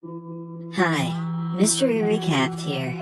Hi, Mystery Recapped here.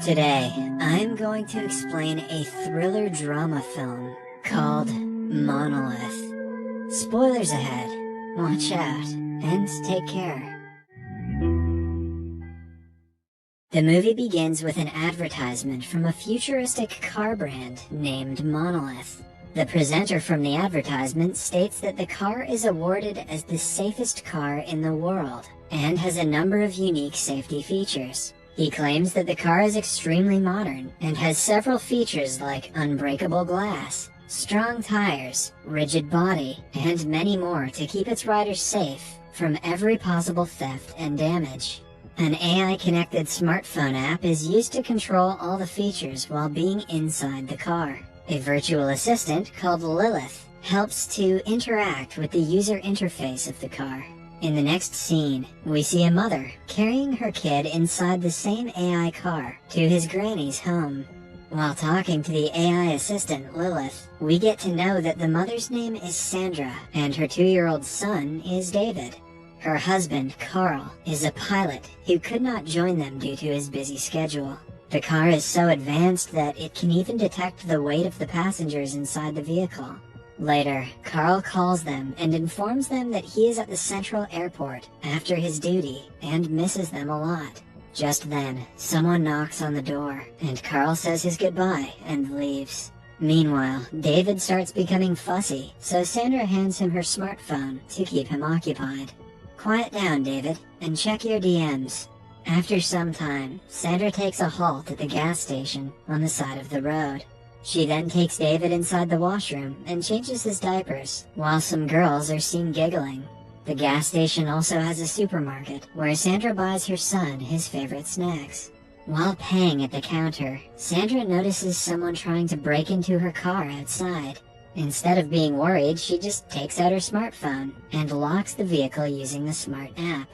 Today, I'm going to explain a thriller drama film called Monolith. Spoilers ahead. Watch out, and take care. The movie begins with an advertisement from a futuristic car brand named Monolith. The presenter from the advertisement states that the car is awarded as the safest car in the world and has a number of unique safety features. He claims that the car is extremely modern and has several features like unbreakable glass, strong tires, rigid body, and many more to keep its riders safe from every possible theft and damage. An AI-connected smartphone app is used to control all the features while being inside the car. A virtual assistant called Lilith helps to interact with the user interface of the car. In the next scene, we see a mother carrying her kid inside the same AI car to his granny's home. While talking to the AI assistant Lilith, we get to know that the mother's name is Sandra and her 2-year-old son is David. Her husband, Carl, is a pilot who could not join them due to his busy schedule. The car is so advanced that it can even detect the weight of the passengers inside the vehicle. Later, Carl calls them and informs them that he is at the Central Airport after his duty and misses them a lot. Just then, someone knocks on the door, and Carl says his goodbye and leaves. Meanwhile, David starts becoming fussy, so Sandra hands him her smartphone to keep him occupied. Quiet down, David, and check your DMs. After some time, Sandra takes a halt at the gas station on the side of the road. She then takes David inside the washroom and changes his diapers, while some girls are seen giggling. The gas station also has a supermarket where Sandra buys her son his favorite snacks. While paying at the counter, Sandra notices someone trying to break into her car outside. Instead of being worried, she just takes out her smartphone and locks the vehicle using the smart app.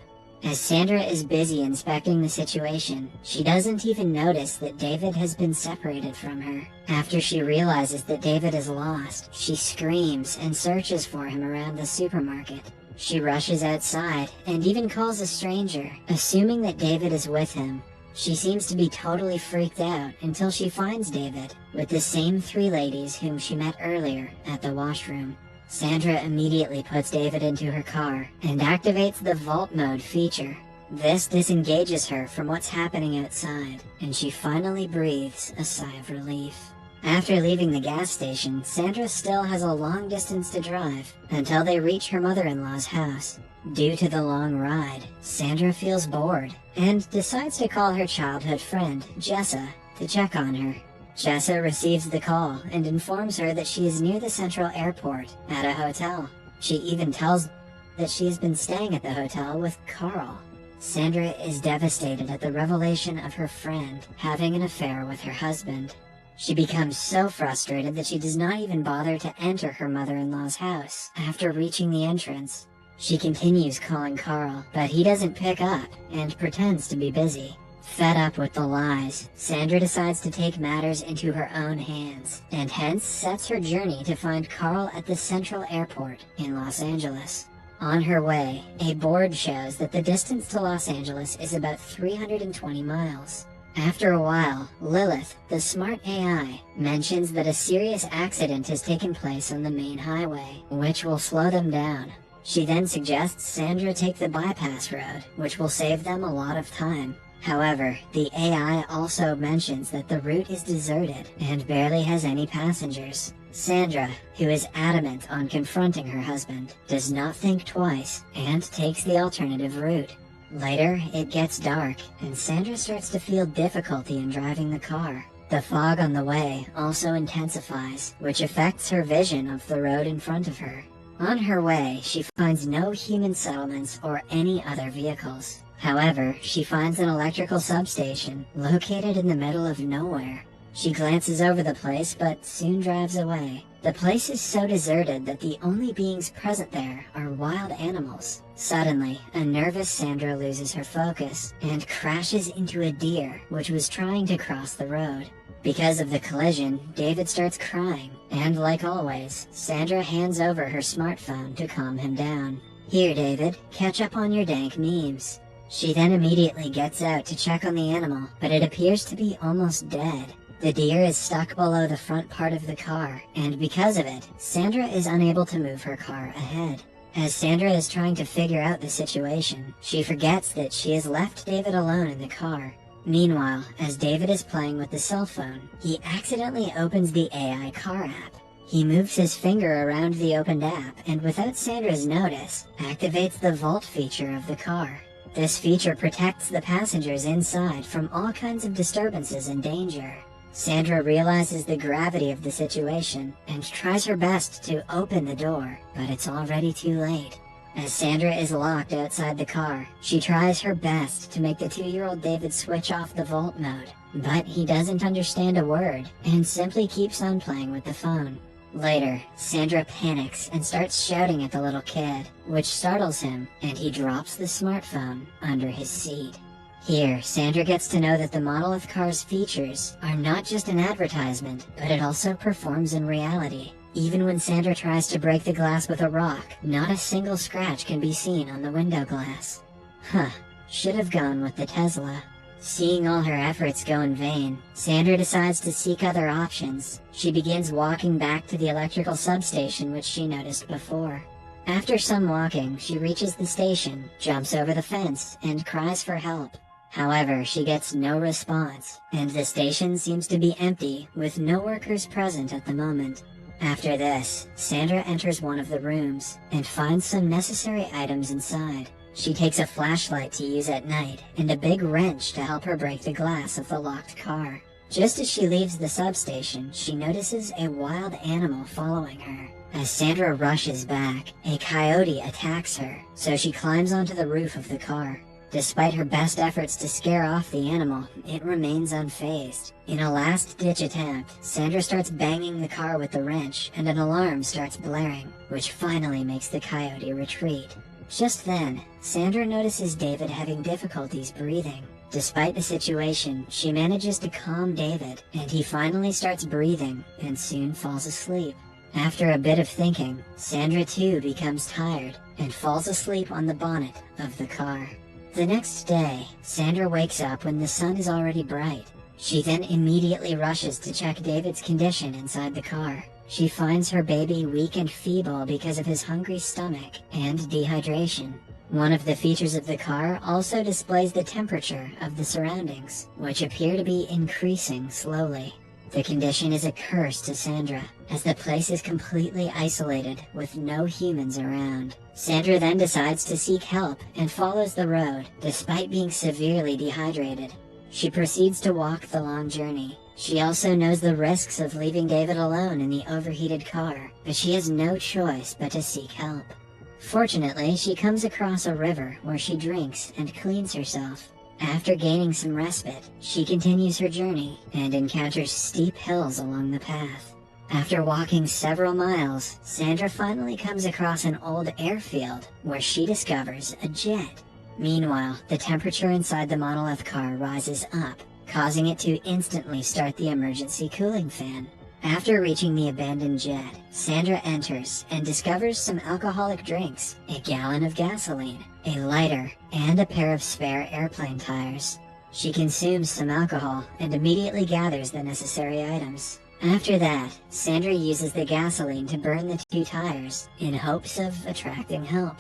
As Sandra is busy inspecting the situation, she doesn't even notice that David has been separated from her. After she realizes that David is lost, she screams and searches for him around the supermarket. She rushes outside and even calls a stranger, assuming that David is with him. She seems to be totally freaked out until she finds David with the same 3 ladies whom she met earlier at the washroom. Sandra immediately puts David into her car and activates the vault mode feature. This disengages her from what's happening outside, and she finally breathes a sigh of relief. After leaving the gas station, Sandra still has a long distance to drive until they reach her mother-in-law's house. Due to the long ride, Sandra feels bored and decides to call her childhood friend, Jessa, to check on her. Jessa receives the call and informs her that she is near the Central Airport at a hotel. She even tells that she has been staying at the hotel with Carl. Sandra is devastated at the revelation of her friend having an affair with her husband. She becomes so frustrated that she does not even bother to enter her mother-in-law's house after reaching the entrance. She continues calling Carl, but he doesn't pick up and pretends to be busy. Fed up with the lies, Sandra decides to take matters into her own hands, and hence sets her journey to find Carl at the Central Airport in Los Angeles. On her way, a board shows that the distance to Los Angeles is about 320 miles. After a while, Lilith, the smart AI, mentions that a serious accident has taken place on the main highway, which will slow them down. She then suggests Sandra take the bypass road, which will save them a lot of time. However, the AI also mentions that the route is deserted and barely has any passengers. Sandra, who is adamant on confronting her husband, does not think twice and takes the alternative route. Later, it gets dark, and Sandra starts to feel difficulty in driving the car. The fog on the way also intensifies, which affects her vision of the road in front of her. On her way, she finds no human settlements or any other vehicles. However, she finds an electrical substation located in the middle of nowhere. She glances over the place but soon drives away. The place is so deserted that the only beings present there are wild animals. Suddenly, a nervous Sandra loses her focus and crashes into a deer which was trying to cross the road. Because of the collision, David starts crying, and like always, Sandra hands over her smartphone to calm him down. "Here, David, catch up on your dank memes." She then immediately gets out to check on the animal, but it appears to be almost dead. The deer is stuck below the front part of the car, and because of it, Sandra is unable to move her car ahead. As Sandra is trying to figure out the situation, she forgets that she has left David alone in the car. Meanwhile, as David is playing with the cell phone, he accidentally opens the AI car app. He moves his finger around the opened app and without Sandra's notice, activates the vault feature of the car. This feature protects the passengers inside from all kinds of disturbances and danger. Sandra realizes the gravity of the situation and tries her best to open the door, but it's already too late. As Sandra is locked outside the car, she tries her best to make the 2-year-old David switch off the vault mode, but he doesn't understand a word and simply keeps on playing with the phone. Later, Sandra panics and starts shouting at the little kid, which startles him, and he drops the smartphone under his seat. Here, Sandra gets to know that the monolith car's features are not just an advertisement, but it also performs in reality. Even when Sandra tries to break the glass with a rock, not a single scratch can be seen on the window glass. Should have gone with the Tesla. Seeing all her efforts go in vain, Sandra decides to seek other options. She begins walking back to the electrical substation which she noticed before. After some walking, she reaches the station, jumps over the fence, and cries for help. However, she gets no response, and the station seems to be empty, with no workers present at the moment. After this, Sandra enters one of the rooms, and finds some necessary items inside. She takes a flashlight to use at night, and a big wrench to help her break the glass of the locked car. Just as she leaves the substation, she notices a wild animal following her. As Sandra rushes back, a coyote attacks her, so she climbs onto the roof of the car. Despite her best efforts to scare off the animal, it remains unfazed. In a last-ditch attempt, Sandra starts banging the car with the wrench, and an alarm starts blaring, which finally makes the coyote retreat. Just then, Sandra notices David having difficulties breathing. Despite the situation, she manages to calm David, and he finally starts breathing and soon falls asleep. After a bit of thinking, Sandra too becomes tired and falls asleep on the bonnet of the car. The next day, Sandra wakes up when the sun is already bright. She then immediately rushes to check David's condition inside the car. She finds her baby weak and feeble because of his hungry stomach and dehydration. One of the features of the car also displays the temperature of the surroundings, which appear to be increasing slowly. The condition is a curse to Sandra, as the place is completely isolated with no humans around. Sandra then decides to seek help and follows the road, despite being severely dehydrated. She proceeds to walk the long journey. She also knows the risks of leaving David alone in the overheated car, but she has no choice but to seek help. Fortunately, she comes across a river where she drinks and cleans herself. After gaining some respite, she continues her journey and encounters steep hills along the path. After walking several miles, Sandra finally comes across an old airfield where she discovers a jet. Meanwhile, the temperature inside the monolith car rises up, causing it to instantly start the emergency cooling fan. After reaching the abandoned jet, Sandra enters and discovers some alcoholic drinks, a gallon of gasoline, a lighter, and a pair of spare airplane tires. She consumes some alcohol and immediately gathers the necessary items. After that, Sandra uses the gasoline to burn the 2 tires in hopes of attracting help.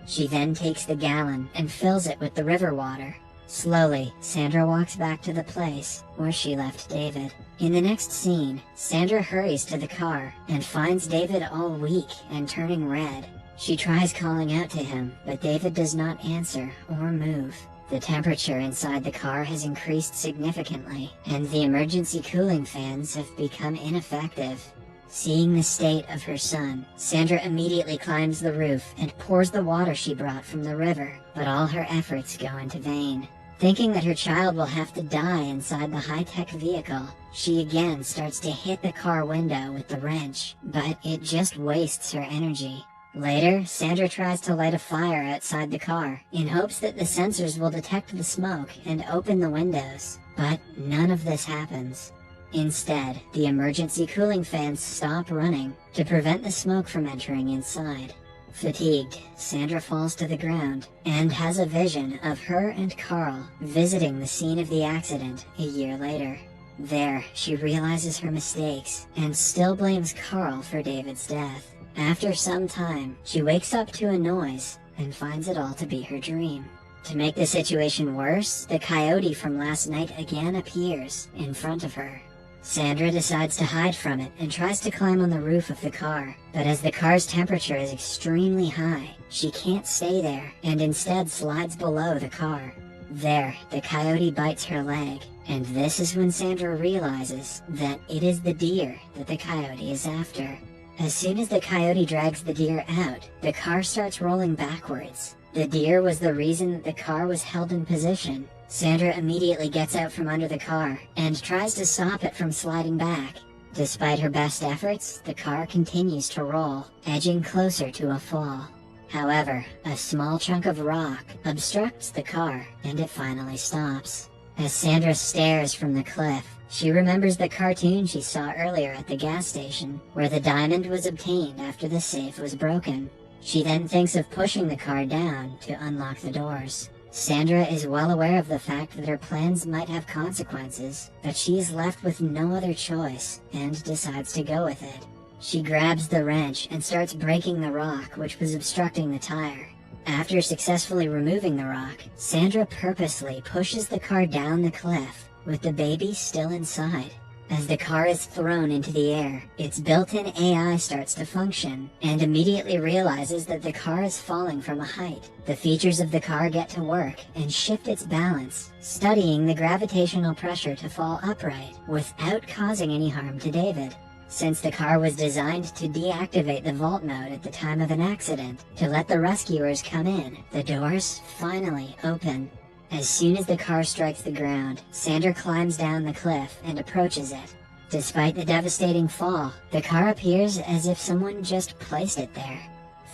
She then takes the gallon and fills it with the river water. Slowly, Sandra walks back to the place where she left David. In the next scene, Sandra hurries to the car and finds David all weak and turning red. She tries calling out to him, but David does not answer or move. The temperature inside the car has increased significantly, and the emergency cooling fans have become ineffective. Seeing the state of her son, Sandra immediately climbs the roof and pours the water she brought from the river, but all her efforts go into vain. Thinking that her child will have to die inside the high-tech vehicle, she again starts to hit the car window with the wrench, but it just wastes her energy. Later, Sandra tries to light a fire outside the car, in hopes that the sensors will detect the smoke and open the windows, but none of this happens. Instead, the emergency cooling fans stop running to prevent the smoke from entering inside. Fatigued, Sandra falls to the ground and has a vision of her and Carl visiting the scene of the accident a year later. There, she realizes her mistakes and still blames Carl for David's death. After some time, she wakes up to a noise and finds it all to be her dream. To make the situation worse, the coyote from last night again appears in front of her. Sandra decides to hide from it and tries to climb on the roof of the car, but as the car's temperature is extremely high, she can't stay there and instead slides below the car. There, the coyote bites her leg, and this is when Sandra realizes that it is the deer that the coyote is after. As soon as the coyote drags the deer out, the car starts rolling backwards. The deer was the reason that the car was held in position. Sandra immediately gets out from under the car and tries to stop it from sliding back. Despite her best efforts, the car continues to roll, edging closer to a fall. However, a small chunk of rock obstructs the car and it finally stops. As Sandra stares from the cliff, she remembers the cartoon she saw earlier at the gas station, where the diamond was obtained after the safe was broken. She then thinks of pushing the car down to unlock the doors. Sandra is well aware of the fact that her plans might have consequences, but she is left with no other choice and decides to go with it. She grabs the wrench and starts breaking the rock which was obstructing the tire. After successfully removing the rock, Sandra purposely pushes the car down the cliff, with the baby still inside. As the car is thrown into the air, its built-in AI starts to function, and immediately realizes that the car is falling from a height. The features of the car get to work and shift its balance, studying the gravitational pressure to fall upright, without causing any harm to David. Since the car was designed to deactivate the vault mode at the time of an accident, to let the rescuers come in, the doors finally open. As soon as the car strikes the ground, Sandra climbs down the cliff and approaches it. Despite the devastating fall, the car appears as if someone just placed it there.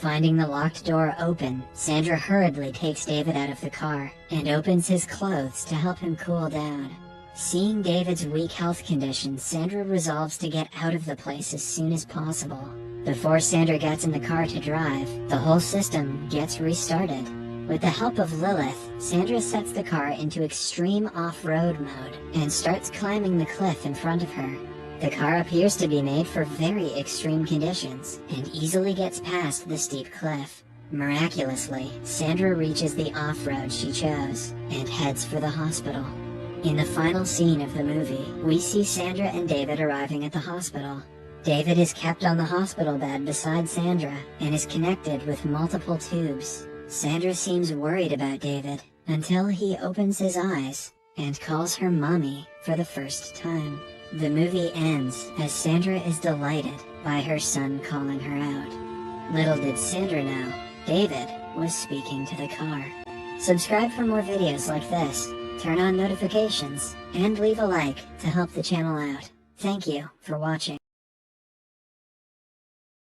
Finding the locked door open, Sandra hurriedly takes David out of the car and opens his clothes to help him cool down. Seeing David's weak health condition, Sandra resolves to get out of the place as soon as possible. Before Sandra gets in the car to drive, the whole system gets restarted. With the help of Lilith, Sandra sets the car into extreme off-road mode and starts climbing the cliff in front of her. The car appears to be made for very extreme conditions and easily gets past the steep cliff. Miraculously, Sandra reaches the off-road she chose and heads for the hospital. In the final scene of the movie, we see Sandra and David arriving at the hospital. David is kept on the hospital bed beside Sandra and is connected with multiple tubes. Sandra seems worried about David until he opens his eyes and calls her mommy for the first time. The movie ends as Sandra is delighted by her son calling her out. Little did Sandra know, David was speaking to the car. Subscribe for more videos like this, turn on notifications, and leave a like to help the channel out. Thank you for watching.